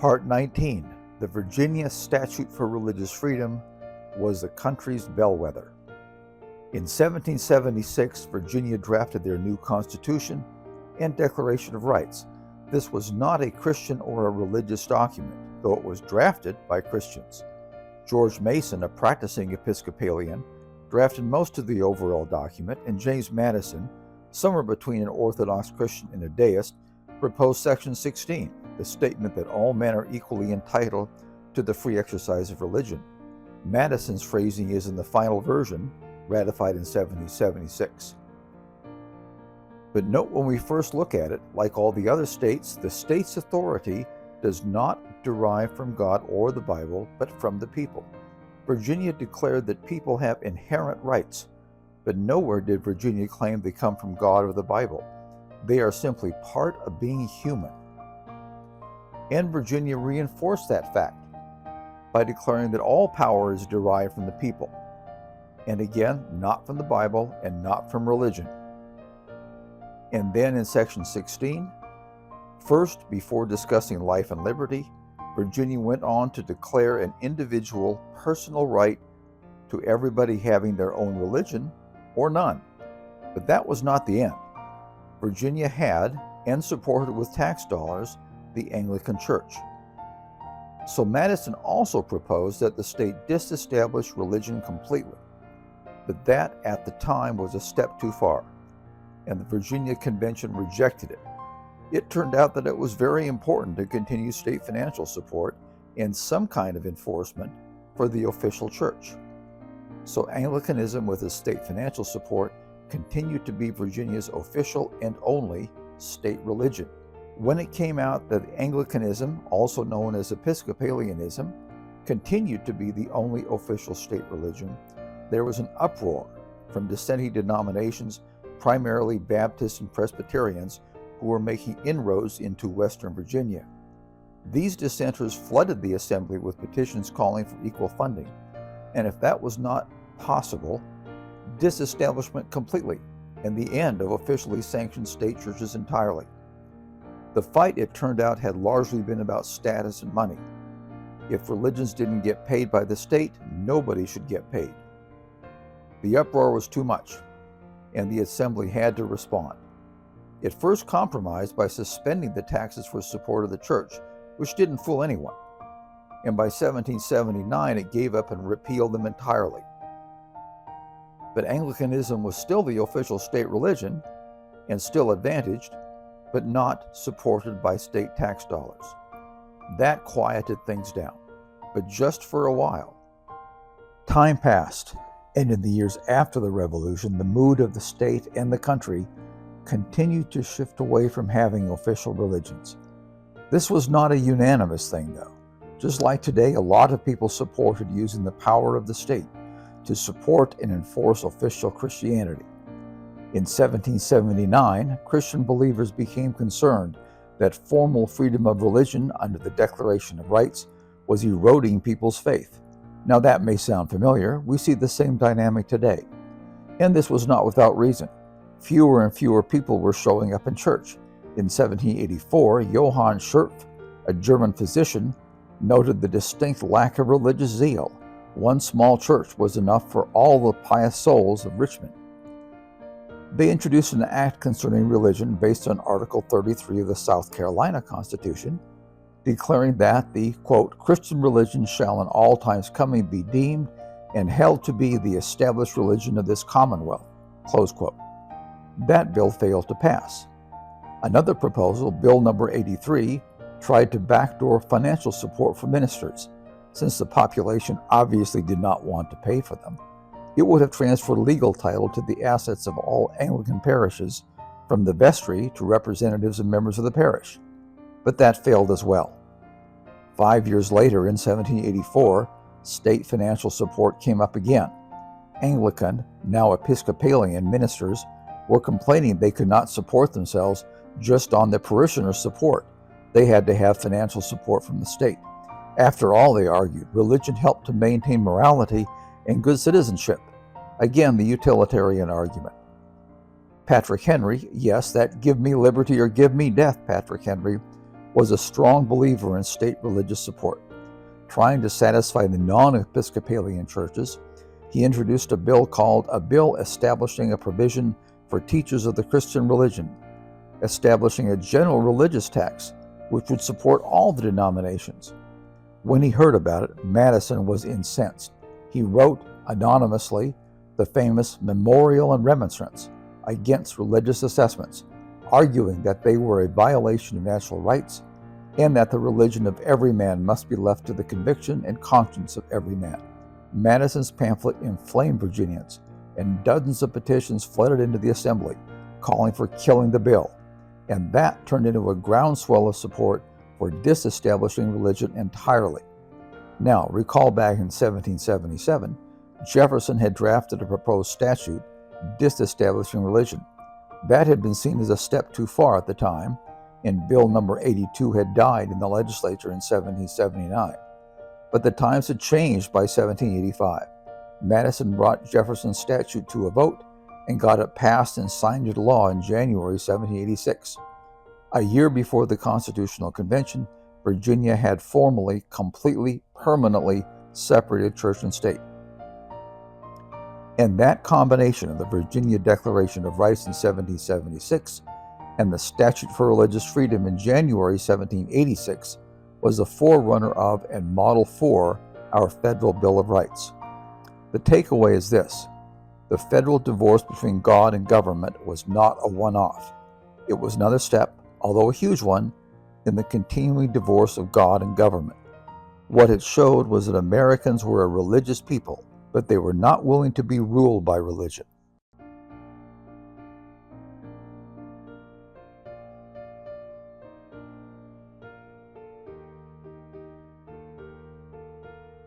Part 19. The Virginia Statute for Religious Freedom was the country's bellwether. In 1776, Virginia drafted their new Constitution and Declaration of Rights. This was not a Christian or a religious document, though it was drafted by Christians. George Mason, a practicing Episcopalian, drafted most of the overall document, and James Madison, somewhere between an Orthodox Christian and a deist, proposed Section 16, the statement that all men are equally entitled to the free exercise of religion. Madison's phrasing is in the final version, ratified in 1776. But note, when we first look at it, like all the other states, the state's authority does not derive from God or the Bible, but from the people. Virginia declared that people have inherent rights, but nowhere did Virginia claim they come from God or the Bible. They are simply part of being human. And Virginia reinforced that fact by declaring that all power is derived from the people, and again, not from the Bible and not from religion. And then in Section 16, first, before discussing life and liberty, Virginia went on to declare an individual personal right to everybody having their own religion or none. But that was not the end. Virginia had, and supported with tax dollars, the Anglican Church. So Madison also proposed that the state disestablish religion completely. But that, at the time, was a step too far, and the Virginia Convention rejected it. It turned out that it was very important to continue state financial support and some kind of enforcement for the official church. So Anglicanism, with its state financial support, continued to be Virginia's official and only state religion. When it came out that Anglicanism, also known as Episcopalianism, continued to be the only official state religion, there was an uproar from dissenting denominations, primarily Baptists and Presbyterians, who were making inroads into Western Virginia. These dissenters flooded the assembly with petitions calling for equal funding, and if that was not possible, disestablishment completely and the end of officially sanctioned state churches entirely. The fight, it turned out, had largely been about status and money. If religions didn't get paid by the state, nobody should get paid. The uproar was too much, and the assembly had to respond. It first compromised by suspending the taxes for support of the church, which didn't fool anyone. And by 1779, it gave up and repealed them entirely. But Anglicanism was still the official state religion, and still advantaged, but not supported by state tax dollars. That quieted things down, but just for a while. Time passed, and in the years after the Revolution, the mood of the state and the country continued to shift away from having official religions. This was not a unanimous thing, though. Just like today, a lot of people supported using the power of the state to support and enforce official Christianity. In 1779, Christian believers became concerned that formal freedom of religion under the Declaration of Rights was eroding people's faith. Now that may sound familiar. We see the same dynamic today. And this was not without reason. Fewer and fewer people were showing up in church. In 1784, Johann Schurpf, a German physician, noted the distinct lack of religious zeal. One small church was enough for all the pious souls of Richmond. They introduced an act concerning religion based on Article 33 of the South Carolina Constitution, declaring that the, quote, Christian religion shall in all times coming be deemed and held to be the established religion of this Commonwealth, close quote. That bill failed to pass. Another proposal, Bill number 83, tried to backdoor financial support for ministers. Since the population obviously did not want to pay for them, it would have transferred legal title to the assets of all Anglican parishes, from the vestry to representatives and members of the parish. But that failed as well. 5 years later, in 1784, state financial support came up again. Anglican, now Episcopalian ministers were complaining they could not support themselves just on their parishioners' support. They had to have financial support from the state. After all, they argued, religion helped to maintain morality and good citizenship. Again, the utilitarian argument. Patrick Henry, yes, that give me liberty or give me death Patrick Henry, was a strong believer in state religious support. Trying to satisfy the non-Episcopalian churches, he introduced a bill called a Bill Establishing a Provision for Teachers of the Christian Religion, establishing a general religious tax which would support all the denominations. When he heard about it, Madison was incensed. He wrote anonymously the famous Memorial and Remonstrance against religious assessments, arguing that they were a violation of natural rights and that the religion of every man must be left to the conviction and conscience of every man. Madison's pamphlet inflamed Virginians, and dozens of petitions flooded into the Assembly, calling for killing the bill, and that turned into a groundswell of support for disestablishing religion entirely. Now, recall back in 1777, Jefferson had drafted a proposed statute disestablishing religion. That had been seen as a step too far at the time, and Bill number 82 had died in the legislature in 1779. But the times had changed by 1785. Madison brought Jefferson's statute to a vote and got it passed and signed into law in January 1786. A year before the Constitutional Convention, Virginia had formally, completely, permanently separated church and state. And that combination of the Virginia Declaration of Rights in 1776 and the Statute for Religious Freedom in January 1786 was a forerunner of and model for our Federal Bill of Rights. The takeaway is this: the federal divorce between God and government was not a one-off. It was another step, although a huge one, in the continuing divorce of God and government. What it showed was that Americans were a religious people, but they were not willing to be ruled by religion.